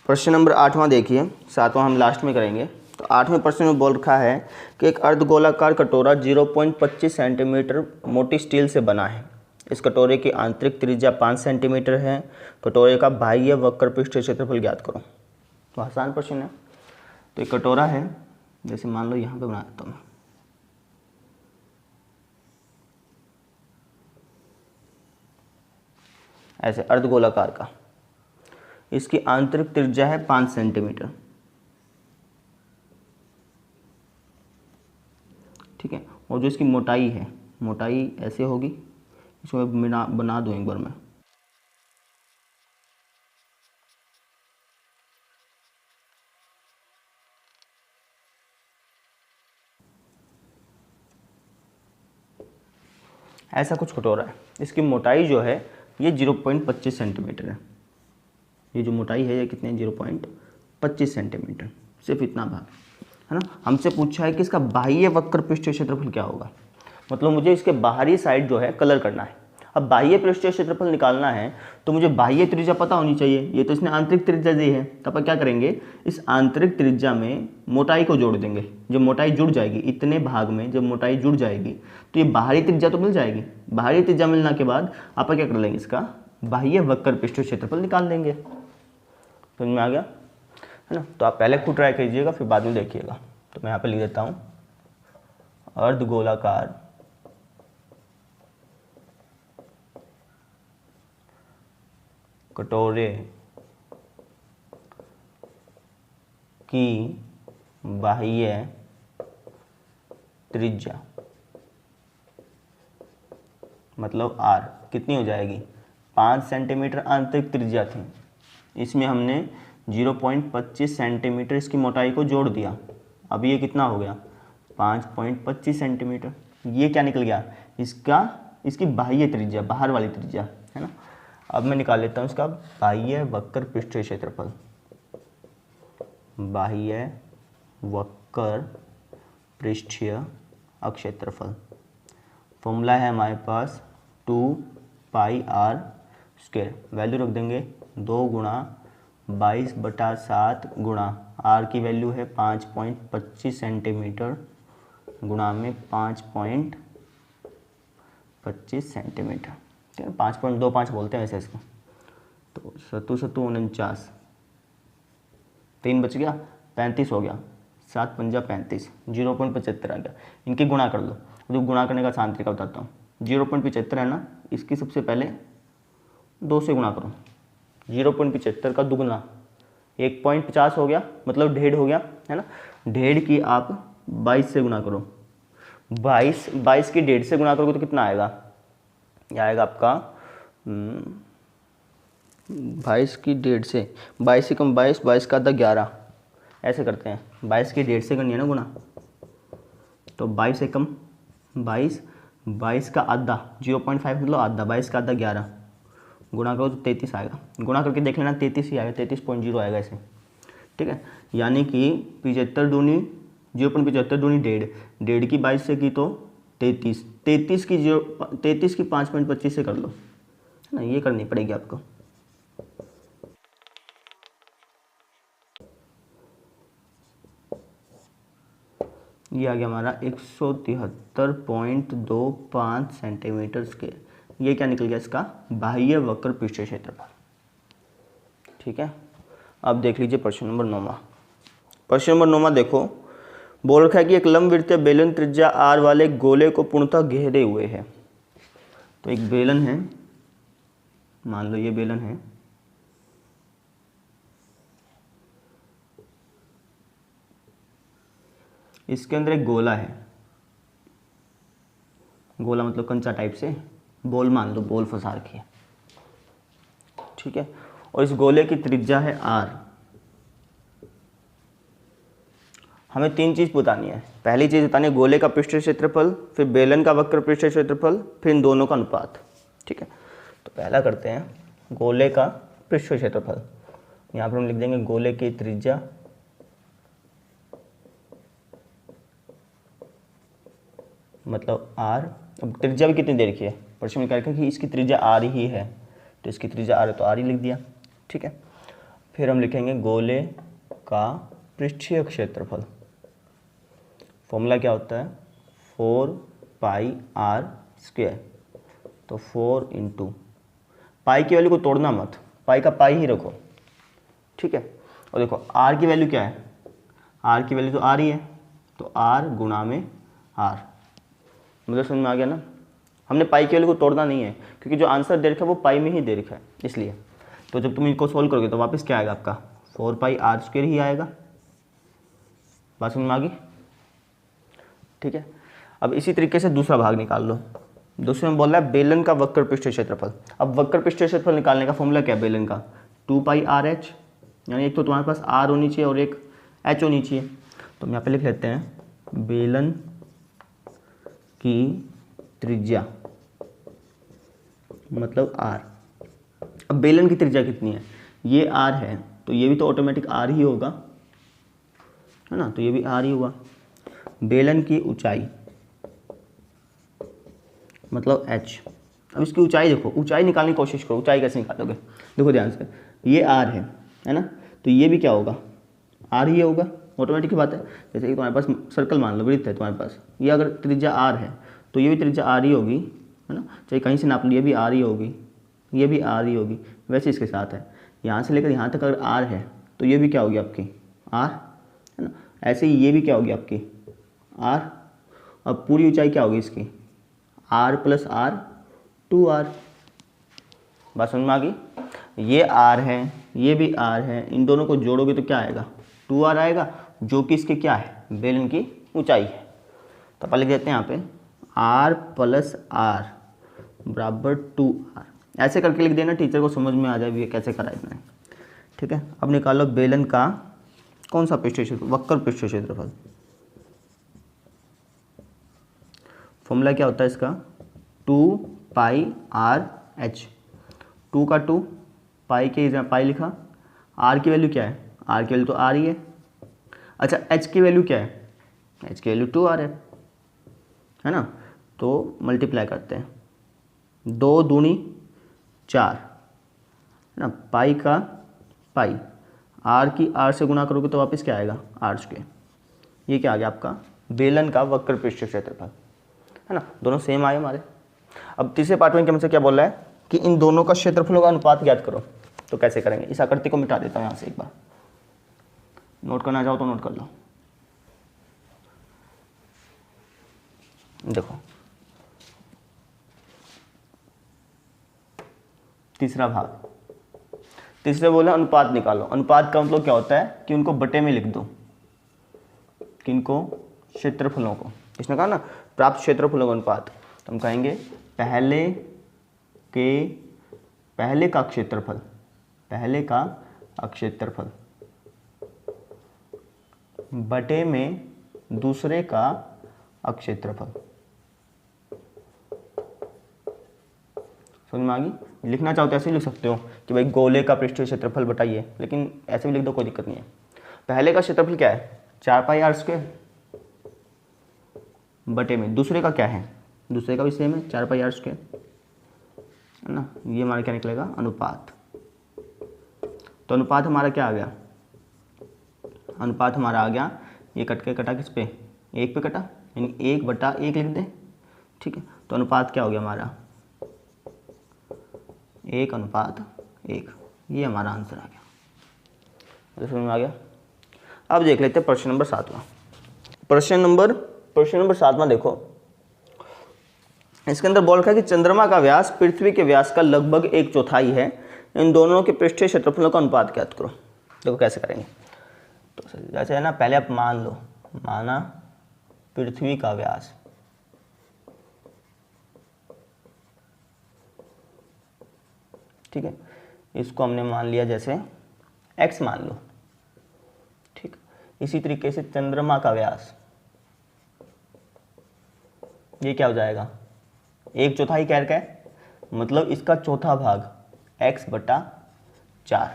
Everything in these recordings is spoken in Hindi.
प्रश्न नंबर 8वां देखिए, 7वां हम लास्ट में करेंगे। तो 8वें प्रश्न में बोल रखा है कि एक अर्धगोलाकार कटोरा 0.25 सेंटीमीटर मोटी स्टील से बना है। इस कटोरे की आंतरिक त्रिज्या 5 सेंटीमीटर है। कटोरे का बाह्य वक्र पृष्ठीय क्षेत्रफल ज्ञात करो। तो आसान प्रश्न है। तो एक कटोरा है, जैसे मान लो यहाँ पे बना देता हूँ, ऐसे अर्धगोलाकार का। इसकी आंतरिक त्रिज्या है 5 सेंटीमीटर, ठीक है। और जो इसकी मोटाई है, मोटाई ऐसे होगी, इसको मैं बना दूँ एक बार मैं। ऐसा कुछ कटोरा है, इसकी मोटाई जो है ये 0.25 सेंटीमीटर है। ये जो मोटाई है ये कितने, 0.25 सेंटीमीटर, सिर्फ इतना भाग है ना। हमसे पूछा है कि इसका बाह्य वक्र पृष्ठीय क्षेत्रफल क्या होगा, मतलब मुझे इसके बाहरी साइड जो है कलर करना है। अब बाह्य पृष्ठीय क्षेत्रफल निकालना है तो मुझे बाह्य त्रिज्या पता होनी चाहिए। ये तो इसने आंतरिक त्रिज्या दी है, तो अपन क्या करेंगे, इस आंतरिक त्रिज्या में मोटाई को जोड़ देंगे। जब मोटाई जुड़ जाएगी इतने भाग में, जब मोटाई जुड़ जाएगी तो ये बाहरी त्रिज्या तो मिल जाएगी। बाहरी त्रिज्या मिलने के बाद आप क्या कर लेंगे, इसका बाह्य वक्र पृष्ठीय क्षेत्रफल निकाल देंगे। समझ में आ गया है ना। तो आप पहले खुद ट्राई कीजिएगा, फिर बाद में देखिएगा। तो मैं यहाँ पे लिख देता हूँ, अर्धगोलाकार कटोरे की बाह्य त्रिज्या मतलब R कितनी हो जाएगी, 5 सेंटीमीटर आंतरिक त्रिज्या थी, इसमें हमने 0.25 सेंटीमीटर इसकी मोटाई को जोड़ दिया। अब ये कितना हो गया, 5.25 सेंटीमीटर। ये क्या निकल गया, इसकी बाह्य त्रिज्या, बाहर वाली त्रिज्या है ना। अब मैं निकाल लेता हूँ इसका बाह्य वक्र पृष्ठीय क्षेत्रफल। बाह्य वक्र पृष्ठीय क्षेत्रफल फॉर्मूला है हमारे पास 2πr²। वैल्यू रख देंगे 2 गुणा 22/7 गुणा r की वैल्यू है 5.25 सेंटीमीटर गुणा में 5.25 सेंटीमीटर, ठीक है। 5.25 बोलते हैं वैसे इसको। तो 7×7=49, 3 बच गया, 35 हो गया, 7 पंजा 35, 0.75 आ गया। इनकी गुणा कर लो। जो गुणा करने का आसान तरीका बताता हूँ, 0.75 है ना, इसकी सबसे पहले 2 से गुणा करो। 0.75 का दुगुना 1.50 हो गया, मतलब 1.5 हो गया है ना। 1.5 की आप 22 से गुणा करो, 22 की 1.5 से गुणा करोगे तो कितना आएगा, यह आएगा आपका 22 की 1.5 से, 22 से कम 22, 22 का आधा 11, ऐसे करते हैं। 22 की 1.5 से करनी है ना गुणा, तो 22 से कम 22, 22 का आधा 0.5 मतलब आधा, 22 का आधा 11, गुणा करो तो 33 आएगा। गुणा करके देख लेना, 33 ही आएगा, 33.0 आएगा ऐसे, ठीक है। यानी कि 75 दूनी 0.75 दूनी 1.5, 1.5 की 22 से की तो 33, 33 की 5.25 से कर लो, है ना। ये करनी पड़ेगी आपको। ये आ गया हमारा 173.25 सेंटीमीटर स्क्वायर। ये क्या निकल गया, इसका बाह्य वक्र पृष्ठीय क्षेत्रफल, ठीक है। अब देख लीजिए प्रश्न नंबर 9वां। प्रश्न नंबर 9वां देखो, बोल रखा है कि एक लंबवृत्तीय बेलन त्रिज्या r वाले गोले को पूर्णतः घेरे हुए है। तो एक बेलन है, मान लो ये बेलन है, इसके अंदर एक गोला है। गोला मतलब कंचा टाइप से, बॉल मान लो, बॉल फंसा रखी है, ठीक है। और इस गोले की त्रिज्या है r। हमें 3 चीज़ बतानी है। पहली चीज़ बतानी है गोले का पृष्ठीय क्षेत्रफल, फिर बेलन का वक्र पृष्ठीय क्षेत्रफल, फिर इन दोनों का अनुपात, ठीक है। तो पहला करते हैं गोले का पृष्ठीय क्षेत्रफल। यहाँ पर हम लिख देंगे गोले की त्रिज्या मतलब r। अब त्रिज्या भी कितनी दे रखी है, प्रश्न में कह रखा है कि इसकी त्रिज्या r ही है, तो इसकी त्रिज्या r है तो r ही लिख दिया, ठीक है। फिर हम लिखेंगे गोले का पृष्ठीय क्षेत्रफल। फॉर्मूला क्या होता है, 4πr²। तो 4 इंटू पाई की वैल्यू को तोड़ना मत, पाई का पाई ही रखो, ठीक है। और देखो आर की वैल्यू क्या है, आर की वैल्यू तो आर ही है, तो आर गुणा में आर। मुझे समझ में आ गया ना। हमने पाई की वैल्यू को तोड़ना नहीं है, क्योंकि जो आंसर दे रखा है वो पाई में ही दे रखा है, इसलिए। तो जब तुम इनको सोल्व करोगे तो वापस क्या आएगा आपका, 4πr² ही आएगा। बात समझ में आ गई, ठीक है। अब इसी तरीके से दूसरा भाग निकाल लो। दूसरे में बोल रहा है बेलन का वक्र पृष्ठीय क्षेत्रफल। अब वक्र पृष्ठीय क्षेत्रफल निकालने का फॉर्मूला क्या है बेलन का, 2πrh, यानी एक तो तुम्हारे पास r होनी चाहिए और एक h होनी चाहिए। तो हम यहाँ पे लिख लेते हैं बेलन की त्रिज्या मतलब r। अब बेलन की त्रिज्या कितनी है, ये r है, तो ये भी तो ऑटोमेटिक r ही होगा, है ना, तो ये भी r ही हुआ। बेलन की ऊंचाई मतलब h। अब इसकी ऊंचाई देखो, ऊंचाई निकालने की कोशिश करो, ऊंचाई कैसे निकालोगे, देखो ध्यान से, ये r है ना, तो ये भी क्या होगा, r ही होगा, ऑटोमेटिक की बात है। जैसे कि तुम्हारे पास सर्कल मान लो, वृत्त है तुम्हारे पास, ये अगर त्रिज्या r है तो ये भी त्रिज्या r ही होगी, है ना, चाहे कहीं से नाप लो, ये भी r ही होगी, ये भी r ही होगी। वैसे इसके साथ है, यहाँ से लेकर यहाँ तक अगर r है तो ये भी क्या होगी आपकी r, है ना। ऐसे ही ये भी क्या होगी आपकी r। अब पूरी ऊंचाई क्या होगी इसकी, r + r 2r। बात समझ में आ गई। ये r है, ये भी r है, इन दोनों को जोड़ोगे तो क्या आएगा, 2r आएगा, जो कि इसके क्या है, बेलन की ऊंचाई है। तो अपन लिख देते हैं यहाँ पे r + r बराबर 2r। ऐसे करके लिख देना, टीचर को समझ में आ जाए ये कैसे कराना है, ठीक है। अब निकालो बेलन का कौन सा पृष्ठीय क्षेत्रफल, वक्र पृष्ठीय क्षेत्रफल। फॉर्मूला क्या होता है इसका, 2πrh। 2 का 2, पाई के जगह पाई लिखा, r की वैल्यू क्या है, r की वैल्यू तो r ही है। अच्छा h की वैल्यू क्या है, h की वैल्यू 2r है ना। तो मल्टीप्लाई करते हैं, 2 दूनी 4, है ना, पाई का पाई, r की r से गुणा करोगे तो वापस क्या आएगा r²। ये क्या आ गया आपका बेलन का वक्र पृष्ठीय क्षेत्रफल, है ना। दोनों सेम आए हमारे। अब तीसरे पार्ट में हमसे क्या बोल रहा है कि इन दोनों का क्षेत्रफलों का अनुपात ज्ञात करो। तो कैसे करेंगे, इस आकृति को मिटा देता हूँ यहाँ से, एक बार नोट करना चाहो तो नोट कर लो। देखो तीसरा भाग, तीसरे बोला अनुपात निकालो। अनुपात का मतलब क्या होता है कि उनको बटे में लिख दो, किनको, क्षेत्रफलों को। इसने कहा ना प्राप्त क्षेत्रफलों का अनुपात, तो हम कहेंगे पहले का क्षेत्रफल, पहले का क्षेत्रफल बटे में दूसरे का क्षेत्रफल। समझ में आ गई। लिखना चाहो तो ऐसे ही लिख सकते हो कि भाई गोले का पृष्ठीय क्षेत्रफल बताइए, लेकिन ऐसे भी लिख दो, कोई दिक्कत नहीं है। पहले का क्षेत्रफल क्या है, 4πr² बटे में दूसरे का क्या है, दूसरे का भी सेम है 4πr², है ना। ये हमारा क्या निकलेगा, अनुपात। तो अनुपात हमारा क्या आ गया, अनुपात हमारा आ गया, ये कट के कटा किस पे, 1 पे कटा, यानी 1/1 लिख दें, ठीक है। तो अनुपात क्या हो गया हमारा, 1:1। ये हमारा आंसर आ गया, समझ में आ गया। अब देख लेते हैं प्रश्न नंबर 7वां। प्रश्न नंबर 7वां देखो, इसके अंदर बोल रखा है कि चंद्रमा का व्यास पृथ्वी के व्यास का लगभग 1/4 है, इन दोनों के पृष्ठीय क्षेत्रफलों का अनुपात ज्ञात करो। देखो कैसे करेंगे। तो जैसे है ना, पहले आप मान लो, माना पृथ्वी का व्यास, ठीक है, इसको हमने मान लिया जैसे x मान लो, ठीक। इसी तरीके से चंद्रमा का व्यास, ये क्या हो जाएगा, 1/4 कह रखा है, मतलब इसका चौथा भाग x/4।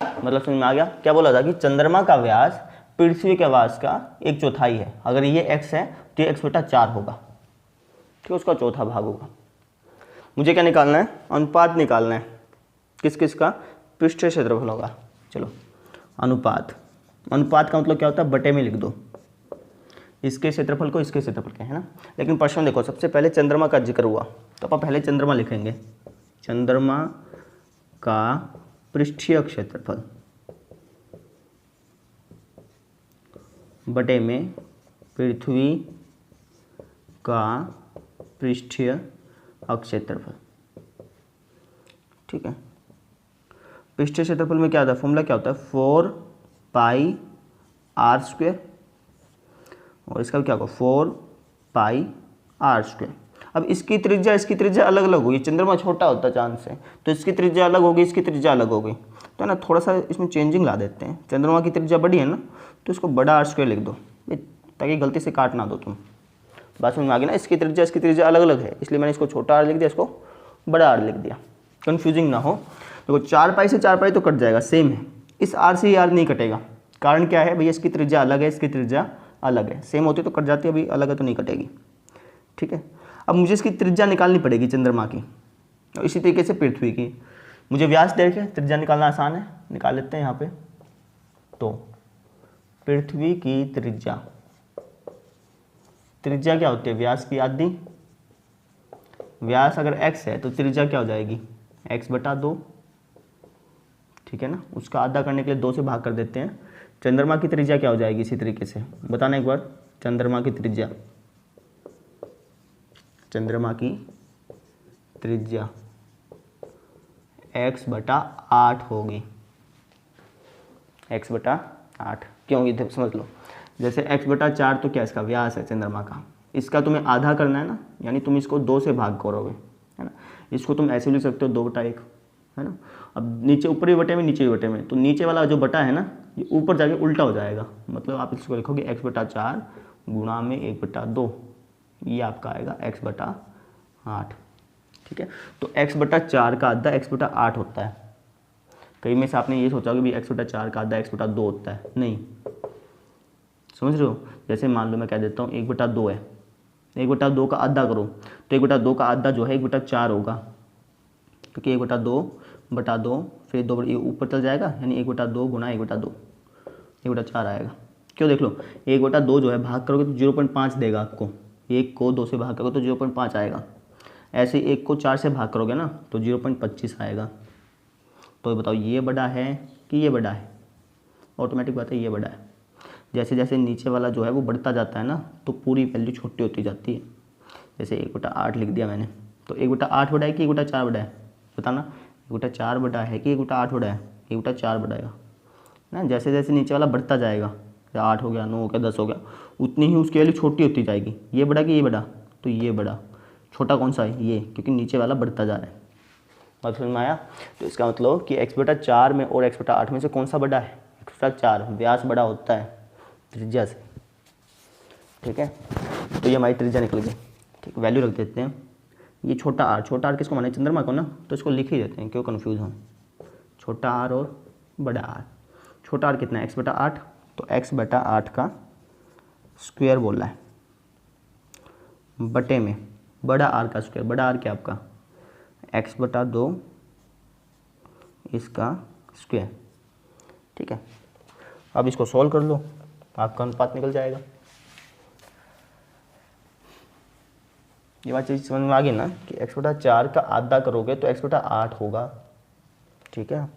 मतलब समझ में आ गया। क्या बोला था कि चंद्रमा का व्यास पृथ्वी के व्यास का 1/4 है, अगर ये x है तो ये x/4 होगा, ठीक है, उसका चौथा भाग होगा। मुझे क्या निकालना है, अनुपात निकालना है, किस किस का, पृष्ठीय क्षेत्रफल होगा, चलो अनुपात, अनुपात का मतलब क्या होता है, बटे में लिख दो इसके क्षेत्रफल को इसके क्षेत्रफल के, है ना। लेकिन प्रश्न देखो, सबसे पहले चंद्रमा का जिक्र हुआ तो अपन पहले चंद्रमा लिखेंगे, चंद्रमा का पृष्ठीय क्षेत्रफल बटे में पृथ्वी का पृष्ठीय क्षेत्रफल। ठीक है, पृष्ठीय क्षेत्रफल में क्या होता है, फॉर्मूला क्या होता है, 4 पाई आर स्क्वायर, और इसका क्या होगा 4 पाई आर स्क्वायर। अब इसकी त्रिज्या अलग अलग होगी, चंद्रमा छोटा होता है चांद से, तो इसकी त्रिज्या अलग होगी, इसकी त्रिज्या अलग होगी, तो है ना थोड़ा सा इसमें चेंजिंग ला देते हैं। चंद्रमा की त्रिज्या बड़ी है ना, तो इसको बड़ा आर स्क्वायर लिख दो ताकि गलती से काट ना दो तुम। बात समझ में आ गई ना, इसकी त्रिज्या अलग अलग है, इसलिए मैंने इसको छोटा आर लिख दिया, इसको बड़ा आर लिख दिया, कन्फ्यूजिंग ना हो। देखो 4 पाई से 4 पाई तो कट जाएगा, सेम है, इस आर से ये आर नहीं कटेगा। कारण क्या है भैया, इसकी त्रिज्या अलग है, इसकी त्रिज्या अलग है, सेम होती तो कट जाती है, अभी अलग है तो नहीं कटेगी। ठीक है, अब मुझे इसकी त्रिज्या निकालनी पड़ेगी चंद्रमा की, और इसी तरीके से पृथ्वी की। मुझे व्यास दे के त्रिज्या निकालना आसान है, निकाल लेते हैं यहाँ पे। तो पृथ्वी की त्रिज्या क्या होती है, व्यास की आधी। व्यास अगर x है तो त्रिज्या क्या हो जाएगी, x/2। ठीक है ना, उसका आधा करने के लिए 2 से भाग कर देते हैं। चंद्रमा की त्रिज्या क्या हो जाएगी, इसी तरीके से बताना एक बार। चंद्रमा की त्रिज्या x/8 होगी, x/8 क्यों होगी, समझ लो। जैसे x/4 तो क्या इसका व्यास है चंद्रमा का, इसका तुम्हें आधा करना है ना, यानी तुम इसको 2 से भाग करोगे, है ना। इसको तुम ऐसे लिख सकते हो 2/1, है ना। अब नीचे ऊपरी बटे में, नीचे बटे में, तो नीचे वाला जो बटा है ना, ये ऊपर जाके उल्टा हो जाएगा। मतलब आप इसको लिखोगे x/4 गुणा में 1/2, ये आपका आएगा x/8। ठीक है, तो x/4 का आधा x/8 होता है। कई में से आपने ये सोचा कि x/4 का आधा x/2 होता है, नहीं, समझ रहे हो। जैसे मान लो मैं कह देता हूँ 1/2 है, 1/2 का आधा करो तो 1/2 का आधा जो है 1/4 होगा, क्योंकि 1/2 फिर 2 ये ऊपर चल जाएगा, यानी 1/2 गुणा 1/2 1/4 आएगा। क्यों, देख लो 1/2 जो है भाग करोगे तो 0.5 देगा आपको, 1 को 2 से भाग करोगे तो 0.5 आएगा। ऐसे 1 को 4 से भाग करोगे ना तो 0.25 आएगा। तो बताओ ये बड़ा है कि ये बड़ा है, ऑटोमेटिक बात है ये बड़ा है। जैसे जैसे नीचे वाला जो है वो बढ़ता जाता है ना, तो पूरी वैल्यू छोटी होती जाती है। जैसे 1/8 लिख दिया मैंने, तो 1/8 बड़ा है कि 1/4 बड़ा है, बताना। 1/4 बड़ा है कि 1/8 बड़ा है, 1/4 बड़ा है ना। जैसे जैसे नीचे वाला बढ़ता जाएगा, 8 हो गया, 9 हो गया, 10 हो गया, उतनी ही उसकी वैल्यू छोटी होती जाएगी। ये बड़ा कि ये बड़ा, तो ये बड़ा। छोटा कौन सा है, ये, क्योंकि नीचे वाला बढ़ता जा रहा है। बात समझ में आया। तो इसका मतलब कि x/4 में और x/8 में से कौन सा बड़ा है, x/4। व्यास बड़ा होता है त्रिज्या से। ठीक है, तो ये हमारी त्रिज्या निकल गई। ठीक, वैल्यू रख देते हैं। ये छोटा आर किसको माने, चंद्रमा को ना, तो इसको लिख ही देते हैं, क्यों कन्फ्यूज़ हो। छोटा आर और बड़ा आर। छोटा आर कितना है, x/8, तो x/8 का स्क्वायर बोल रहा है, बटे में बड़ा आर का स्क्वायर। बड़ा आर क्या आपका, x/2 इसका स्क्वायर। ठीक है, अब इसको सॉल्व कर लो, आपका अनुपात निकल जाएगा। ये बात चीज़ समझ में आ गई ना, कि x/4 का आधा करोगे तो x/8 होगा। ठीक है,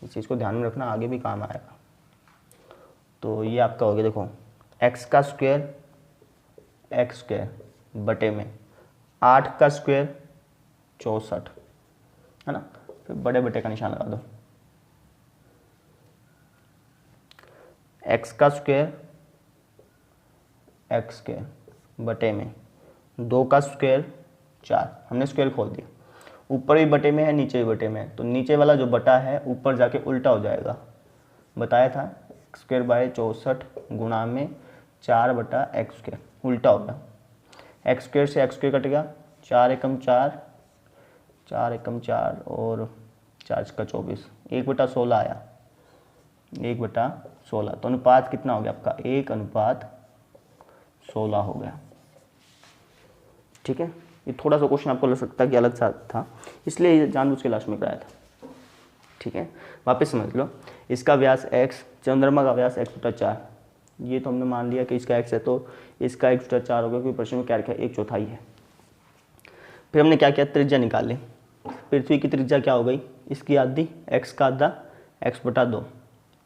इस चीज़ को ध्यान में रखना, आगे भी काम आएगा। तो ये आपका हो गया, देखो x का स्क्वायर x² बटे में 8 का स्क्वायर 64, है ना। फिर बड़े बटे का निशान लगा दो। x का स्क्वायर x² बटे में 2 का स्क्वायर 4, हमने स्क्वायर खोल दिया। ऊपर भी बटे में है, नीचे भी बटे में है, तो नीचे वाला जो बटा है ऊपर जाके उल्टा हो जाएगा। बताया था x² बाय 64 गुणा में 4/x², उल्टा हो गया। x² से x² कट गया, 4 एकम 4, 4 एकम 4 और 4 का 24, 1/16 आया, 1/16। तो अनुपात कितना हो गया आपका, 1/16 हो गया। ठीक है, ये थोड़ा सा क्वेश्चन आपको लग सकता है कि अलग सा था, इसलिए जानबूझ के लास्ट में कराया था। ठीक है, वापस समझ लो, इसका व्यास x, चंद्रमा का व्यास x/4, ये तो हमने मान लिया कि इसका x है तो इसका x/4 होगा, क्योंकि प्रश्न में क्या रखा है 1/4 है। फिर हमने क्या किया, त्रिज्या निकाल ली। पृथ्वी की त्रिज्या क्या हो गई, इसकी आधी x का आधा x/2।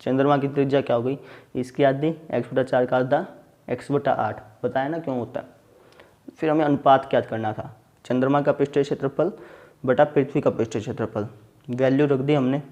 चंद्रमा की त्रिज्या क्या हो गई, इसकी आधी x/4 का आधा x/8। बताया ना क्यों होता है। फिर हमें अनुपात क्या करना था, चंद्रमा का पृष्ठीय क्षेत्रफल बटा पृथ्वी का पृष्ठीय क्षेत्रफल। वैल्यू रख दी हमने,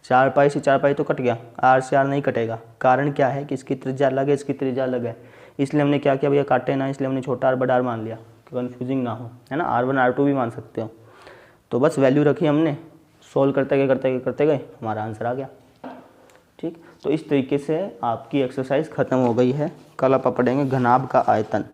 4 पाई से 4 पाई तो कट गया, r से r नहीं कटेगा। कारण क्या है कि इसकी त्रिज्या अलग है, इसकी त्रिज्या अलग है, इसलिए हमने क्या किया भैया, काटे ना, इसलिए हमने छोटा r बड़ा r मान लिया कि कन्फ्यूजिंग ना हो, है ना। r1 r2 भी मान सकते हो। तो बस वैल्यू रखी हमने, सोल्व करते गए हमारा आंसर आ गया। ठीक, तो इस तरीके से आपकी एक्सरसाइज ख़त्म हो गई है। कल आप पढ़ेंगे घनाभ का आयतन।